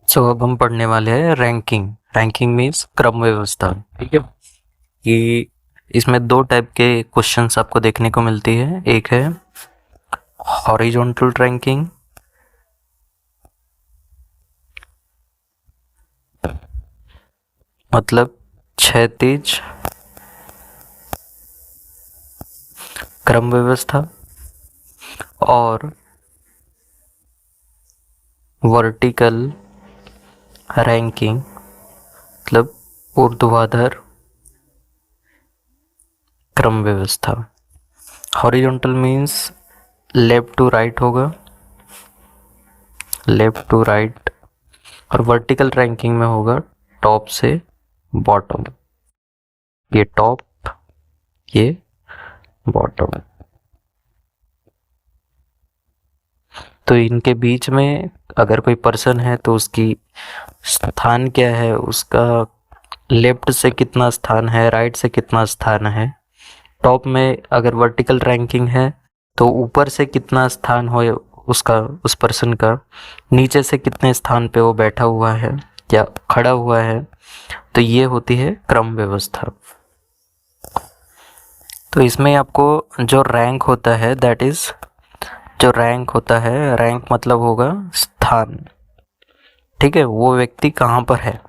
सो अब हम पढ़ने वाले हैं रैंकिंग। रैंकिंग मीन्स क्रम व्यवस्था। ठीक है, कि इसमें दो टाइप के क्वेश्चंस आपको देखने को मिलती है। एक है हॉरिजॉन्टल रैंकिंग, मतलब क्षैतिज क्रम व्यवस्था, और वर्टिकल रैंकिंग मतलब ऊर्ध्वाधर क्रम व्यवस्था। Horizontal means left to right होगा, लेफ्ट टू राइट, और वर्टिकल रैंकिंग में होगा टॉप से बॉटम। ये टॉप, ये बॉटम। तो इनके बीच में अगर कोई पर्सन है तो उसकी स्थान क्या है, उसका लेफ्ट से कितना स्थान है, राइट से कितना स्थान है। टॉप में अगर वर्टिकल रैंकिंग है तो ऊपर से कितना स्थान हो उसका, उस पर्सन का, नीचे से कितने स्थान पे वो बैठा हुआ है या खड़ा हुआ है। तो ये होती है क्रम व्यवस्था। तो इसमें आपको जो रैंक होता है, दैट इज जो रैंक होता है, रैंक मतलब होगा स्थान। ठीक है, वो व्यक्ति कहाँ पर है।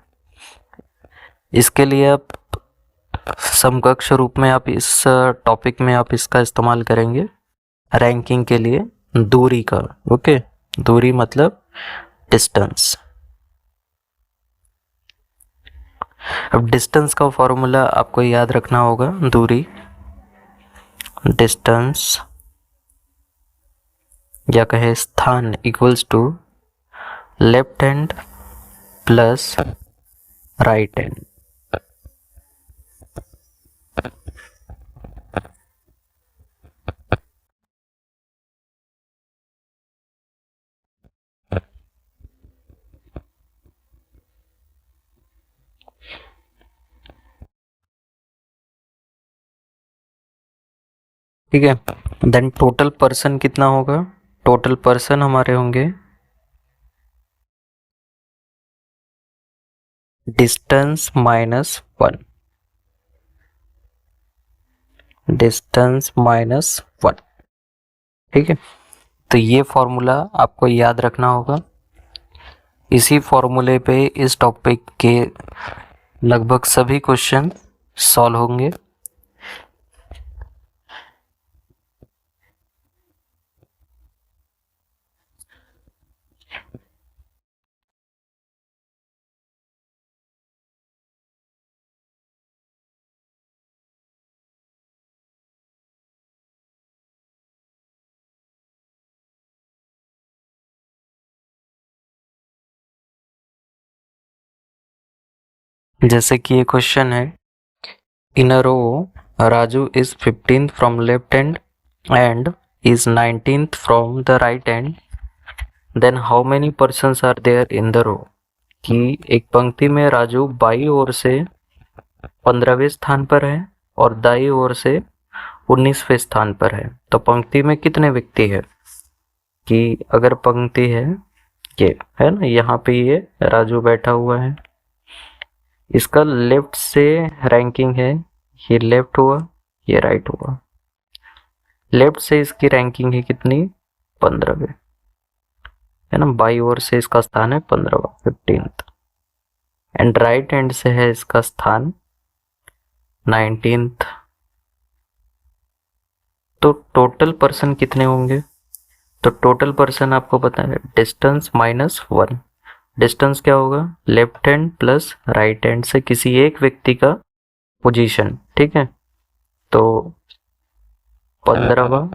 इसके लिए आप समकक्ष रूप में आप इस टॉपिक में आप इसका इस्तेमाल करेंगे रैंकिंग के लिए दूरी का। ओके, दूरी मतलब डिस्टेंस। अब डिस्टेंस का फॉर्मूला आपको याद रखना होगा। दूरी, डिस्टेंस या कहे स्थान equals to left hand plus right hand. ठीक है, देन टोटल पर्सन कितना होगा। टोटल पर्सन हमारे होंगे distance minus one, distance minus one. ठीक है, तो ये फॉर्मूला आपको याद रखना होगा। इसी फॉर्मूले पे इस टॉपिक के लगभग सभी क्वेश्चन सॉल्व होंगे। जैसे कि ये क्वेश्चन है, in a row Raju is 15th from left hand and is 19th from the right hand, then how many persons are there in the row. कि एक पंक्ति में राजू बाई ओर से 15वें स्थान पर है और दाई ओर से 19वें स्थान पर है, तो पंक्ति में कितने व्यक्ति है। कि अगर पंक्ति है ये है ना, यहाँ पे ये राजू बैठा हुआ है, इसका लेफ्ट से रैंकिंग है, ये लेफ्ट हुआ, ये राइट हुआ। लेफ्ट से इसकी रैंकिंग है कितनी, 15वें, है ना। बाई ओर से इसका स्थान है 15वां, 15th, एंड राइट हैंड से है इसका स्थान 19th। तो टोटल पर्सन कितने होंगे। तो टोटल पर्सन आपको पता है डिस्टेंस माइनस वन। डिस्टेंस क्या होगा, left hand plus right hand से किसी एक व्यक्ति का पोजीशन। ठीक है, तो 15वां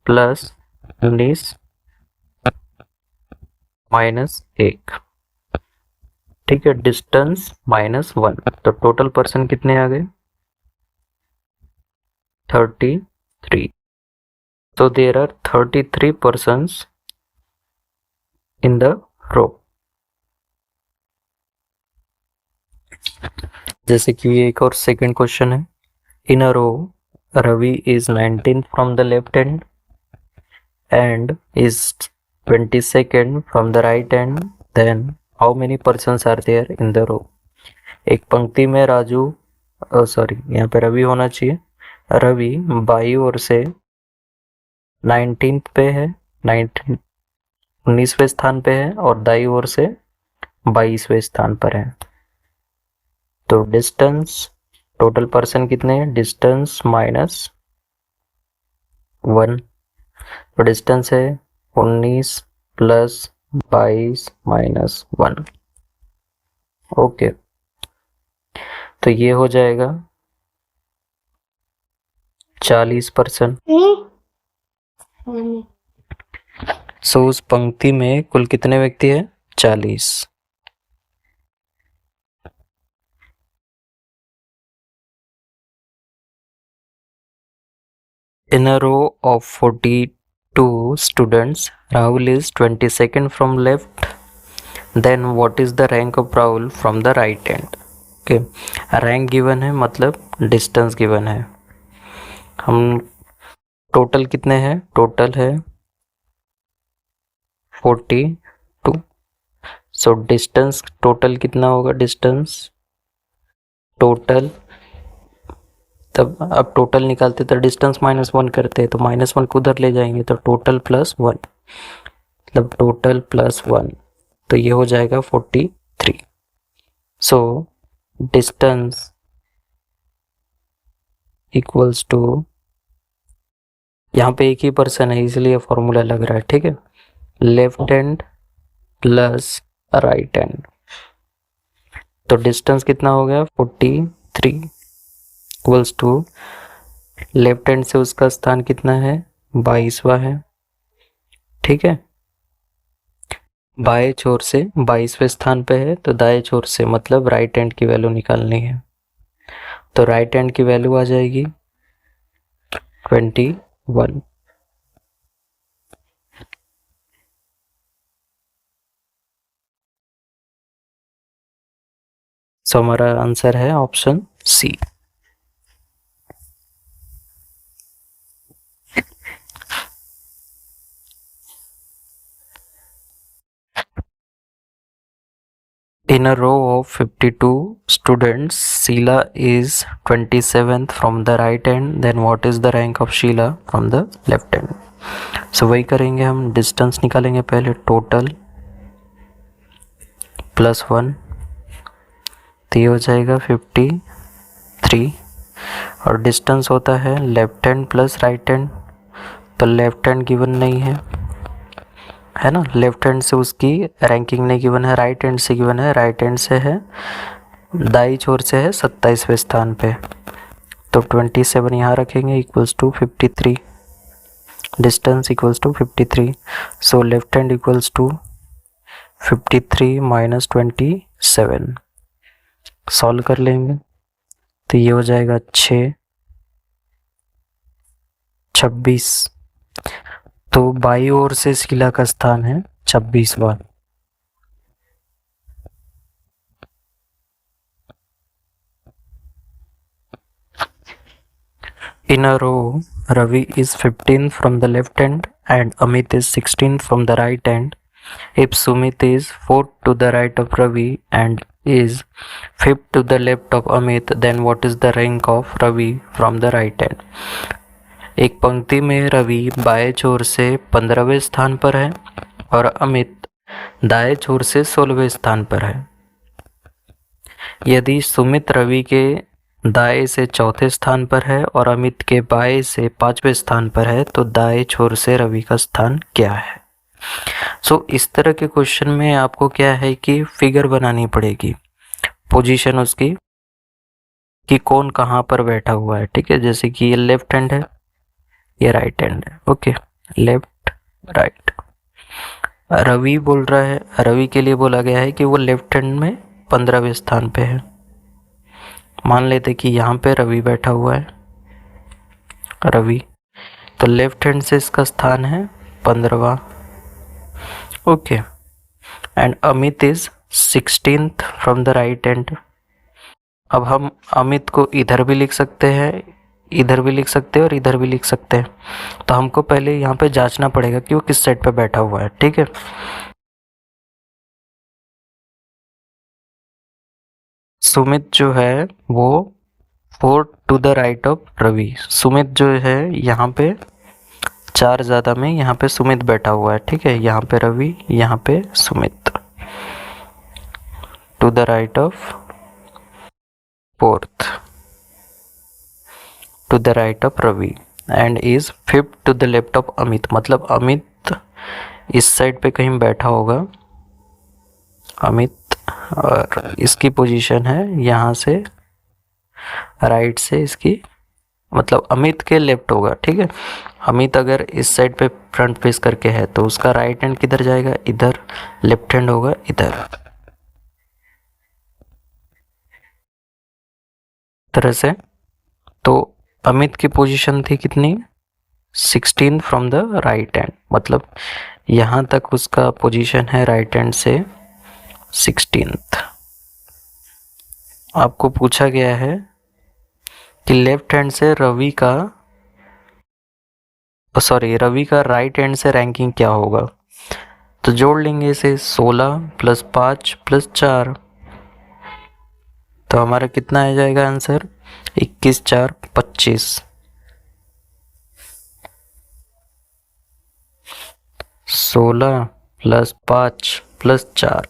प्लस 19 माइनस 1। ठीक है, डिस्टेंस माइनस वन, तो टोटल पर्सन कितने आ गए, 33। तो there are 33 persons in the row। जैसे कि ये एक और सेकंड क्वेश्चन है, in a row Ravi is 19th from the left hand and is 22nd from the right hand, then how many persons are there in the row. एक पंक्ति में Raju, sorry यहाँ पे रवि होना चाहिए। रवि बाई ओर से 19th पे है, 19वें स्थान पे है, और दाई ओर से 22वें स्थान पर है। तो डिस्टेंस, टोटल पर्सन कितने हैं, डिस्टेंस माइनस 1। तो डिस्टेंस है 19 प्लस 22 माइनस 1। ओके, तो ये हो जाएगा 40%। सो उस पंक्ति में कुल कितने व्यक्ति हैं, 40। In a row of 42 students, Rahul is 22nd from left. Then what is the rank of Rahul from the right hand? Okay, rank given है मतलब डिस्टेंस गिवन है। हम टोटल कितने हैं, टोटल है 42। सो डिस्टेंस टोटल कितना होगा, distance total, तब अब टोटल निकालते तो डिस्टेंस -1 करते हैं, तो -1 को उधर ले जाएंगे तो टोटल +1, मतलब टोटल +1, तो ये हो जाएगा 43। सो डिस्टेंस इक्वल्स टू, यहाँ पे एक ही पर्सन है इसलिए फॉर्मूला लग रहा है, ठीक है, left hand plus right hand. तो डिस्टेंस कितना हो गया 43 इक्वल्स टू लेफ्ट हैंड से उसका स्थान कितना है, 22वां है, ठीक है। बाएं छोर से 22वें स्थान पे है, तो दाएं छोर से मतलब राइट हैंड की वैल्यू निकालनी है। तो राइट हैंड की वैल्यू आ जाएगी 21। सो हमारा आंसर है option C. In a row of 52 students, Sheila is 27th from the right hand. Then what is the rank of Sheila from the left hand? So वही करेंगे हम, distance निकालेंगे पहले, टोटल +1, तो ये हो जाएगा 53। और डिस्टेंस होता है left hand plus right hand, तो लेफ्ट हैंड गिवन नहीं है ना, लेफ्ट हैंड से उसकी रैंकिंग नहीं गिवन है, राइट हैंड से गिवन है, राइट हैंड से है, दाई छोर से है 27वें स्थान पे, तो 27 यहाँ रखेंगे equals to 53, distance equals to 53। So left hand equals to 53 minus 27, solve कर लेंगे तो ये हो जाएगा 26। तो बाई ओर से शीला का स्थान है 26वां। In a row, Ravi is 15th from the left hand and Amit is 16th from the right hand. If Sumit is 4th to the right of Ravi and is 5th to the left of Amit, then what is the rank of Ravi from the right hand? एक पंक्ति में रवि बाएं छोर से 15वें स्थान पर है और अमित दाएं छोर से 16वें स्थान पर है। यदि सुमित रवि के दाएं से चौथे स्थान पर है और अमित के बाएं से 5वें स्थान पर है, तो दाएं छोर से रवि का स्थान क्या है। सो इस तरह के क्वेश्चन में आपको क्या है कि फिगर बनानी पड़ेगी, पोजीशन उसकी कि कौन कहाँ पर बैठा हुआ है, ठीक है। जैसे कि ये लेफ्ट हैंड है, ये राइट हैंड है, ओके, लेफ्ट राइट। रवि बोल रहा है, रवि के लिए बोला गया है कि वो लेफ्ट हैंड में 15वें स्थान पे है। मान लेते कि यहाँ पे रवि बैठा हुआ है, रवि, तो लेफ्ट हैंड से इसका स्थान है 15वां, okay. And Amit is 16th from the right hand. अब हम अमित को इधर भी लिख सकते हैं, इधर भी लिख सकते हैं और इधर भी लिख सकते हैं, तो हमको पहले यहाँ पे जांचना पड़ेगा कि वो किस साइड पे बैठा हुआ है, ठीक है। सुमित जो है वो 4 to the right of Ravi. Sumit जो है यहाँ पे 4 ज़्यादा में यहाँ पे सुमित बैठा हुआ है, ठीक है। यहाँ पे रवि, यहाँ पे Sumit, to the right of 4th, to the right of Ravi, and is 5th to the left of Amit. मतलब अमित इस साइड पे कहीं बैठा होगा, अमित, और इसकी पोजीशन है यहाँ से राइट से इसकी, मतलब अमित के लेफ्ट होगा, ठीक है। अमित अगर इस साइड पे फ्रंट फेस करके है तो उसका राइट हैंड किधर जाएगा, इधर। लेफ्ट हैंड होगा इधर, तरह से। तो अमित की पोजीशन थी कितनी, 16 फ्रॉम द राइट हैंड, मतलब यहाँ तक उसका पोजीशन है राइट हैंड से 16th। आपको पूछा गया है कि लेफ्ट हैंड से रवि का राइट हैंड से रैंकिंग क्या होगा। तो जोड़ लेंगे इसे, 16 + 5 + 4, तो हमारा कितना आ जाएगा आंसर, 21 4 25। 16 + 5 + 4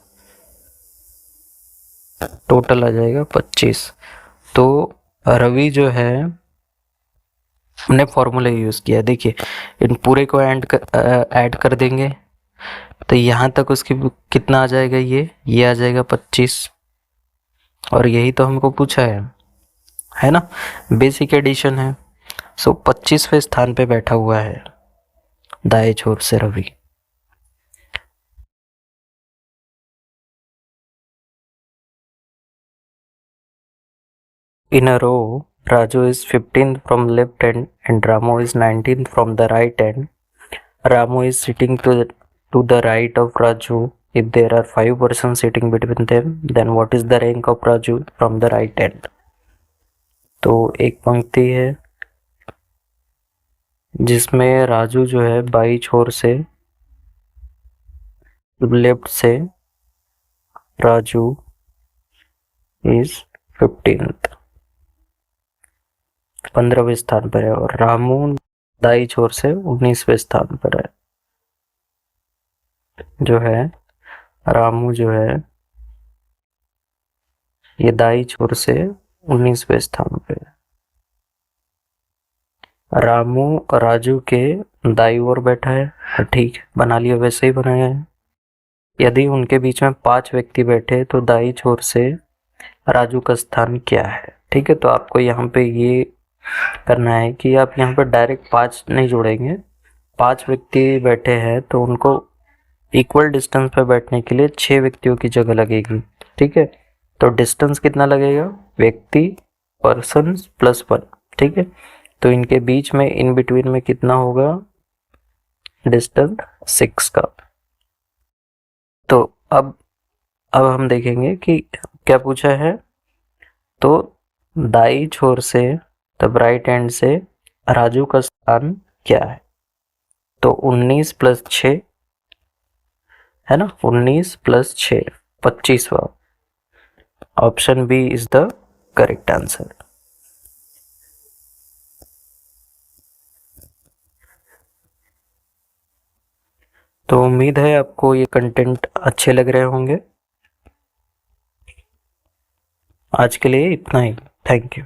टोटल आ जाएगा 25। तो रवि जो है हमने फॉर्मूला यूज़ किया, देखिए इन पूरे को ऐड कर देंगे तो यहाँ तक उसकी कितना आ जाएगा, ये आ जाएगा 25। और यही तो हमको पूछा है ना, बेसिक एडिशन है। सो 25वें स्थान पे बैठा हुआ है दाएं छोर से Ravi. In a row, Raju is 15th from left hand and Ramu is 19th from the right hand. Ramu is sitting to the right of Raju. If there are 5 persons sitting between them, then what is the rank of Raju from the right hand? तो एक पंक्ति है जिसमें राजू जो है by छोर से, left से, राजू इज 15th, 15वें स्थान पर है, और रामू दाई छोर से 19वें स्थान पर है। जो है रामू जो है ये दाई छोर से 19वें स्थान पे है। रामू राजू के दाई ओर बैठा है, ठीक है, बना लिया, वैसे ही बनाया है। यदि उनके बीच में 5 व्यक्ति बैठे तो दाई छोर से राजू का स्थान क्या है, ठीक है। तो आपको यहाँ पे ये करना है कि आप यहाँ पर डायरेक्ट 5 नहीं जोड़ेंगे, 5 व्यक्ति बैठे हैं तो उनको इक्वल डिस्टेंस पे बैठने के लिए 6 व्यक्तियों की जगह लगेगी, ठीक है। तो डिस्टेंस कितना लगेगा, व्यक्ति पर्सन +1, ठीक है। तो इनके बीच में इन बिटवीन में कितना होगा डिस्टेंस, 6 का। तो अब हम देखेंगे कि क्या पूछा है। तो दाई छोर से, तब राइट हैंड से राजू का स्थान क्या है, तो 19 + 6 है ना, 19 + 6 25वां। Option B is the correct answer. तो उम्मीद है आपको ये कंटेंट अच्छे लग रहे होंगे। आज के लिए इतना ही, थैंक यू।